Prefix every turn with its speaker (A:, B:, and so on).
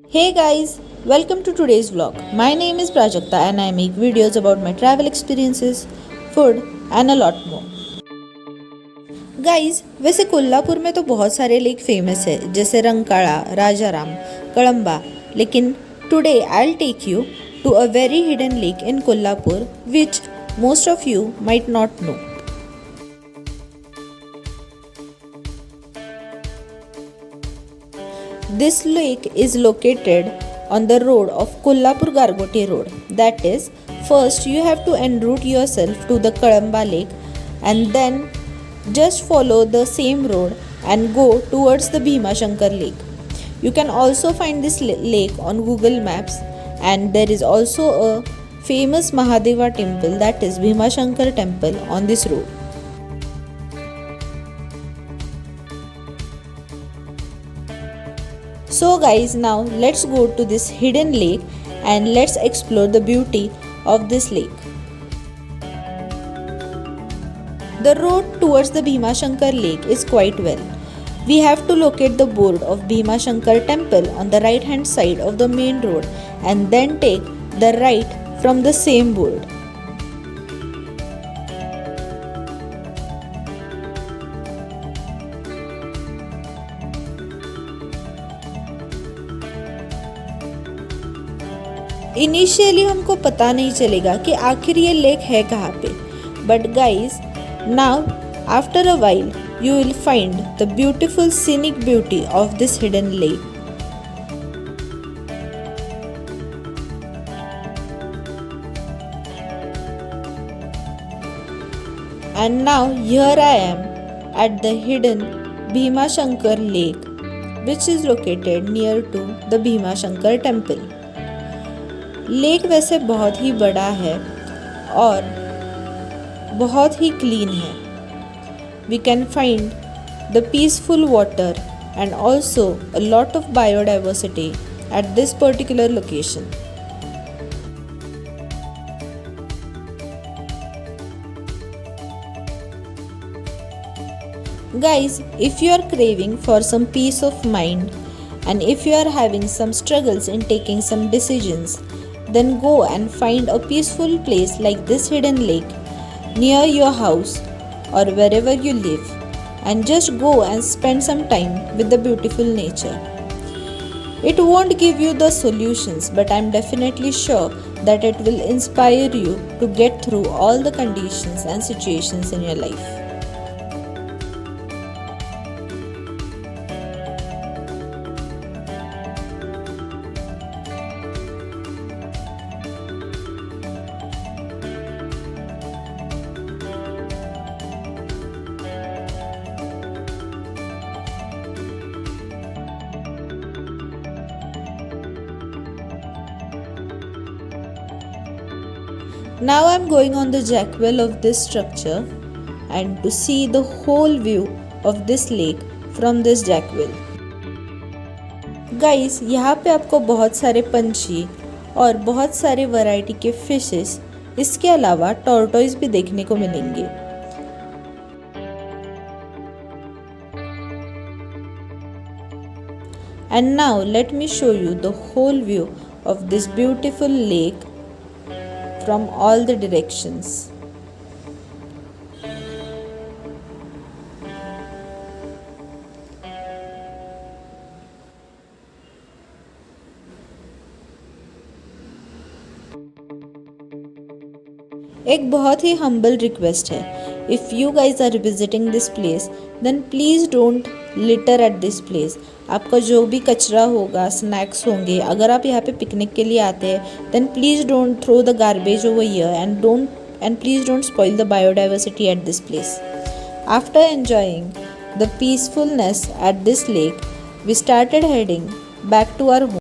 A: Hey guys, welcome to today's vlog. My name is Prajakta and I make videos about my travel experiences, food and a lot more. Guys, वैसे कोल्हापुर में तो बहुत सारे lake famous है जैसे रंकाड़ा, राजाराम, कळंबा, लेकिन today I'll take you to a very hidden lake in Kolhapur which most of you might not know. This lake is located on the road of Kolhapur Gargote Road. That is, first you have to en route yourself to the Kalamba Lake and then just follow the same road and go towards the Bhima Shankar Lake. You can also find this lake on Google Maps, and there is also a famous Mahadeva temple, that is Bhima Shankar temple, on this road. So guys, now let's go to this hidden lake and let's explore the beauty of this lake. The road towards the Bhima Shankar lake is quite well. We have to locate the board of Bhima Shankar temple on the right hand side of the main road and then take the right from the same board. Initially हमको पता नहीं चलेगा कि आखिर ये lake है कहाँ पे, but guys now after a while you will find the beautiful scenic beauty of this hidden lake. And now here I am at the hidden Bhima Shankar lake, which is located near to the Bhima Shankar temple. Lake वैसे बहुत ही बड़ा है और बहुत ही clean है. We can find the peaceful water and also a lot of biodiversity at this particular location. Guys, if you are craving for some peace of mind and if you are having some struggles in taking some decisions, then go and find a peaceful place like this hidden lake near your house or wherever you live, and just go and spend some time with the beautiful nature. It won't give you the solutions, but I'm definitely sure that it will inspire you to get through all the conditions and situations in your life. Now I am going on the jackwell of this structure and to see the whole view of this lake from this jackwell. Guys, यहाँ पे आपको बहुत सारे पंछी और बहुत सारे variety के फिशेस, इसके अलावा टॉर्टोइस भी देखने को मिलेंगे. And now let me show you the whole view of this beautiful lake from all the directions. एक बहुत ही humble request है. If you guys are visiting this place, then please don't litter at this place. आपका जो भी कचरा होगा, snacks होंगे, अगर आप यहाँ पे पिकनिक के लिए आते हैं, then please don't throw the garbage over here and please don't spoil the biodiversity at this place. After enjoying the peacefulness at this lake, we started heading back to our home.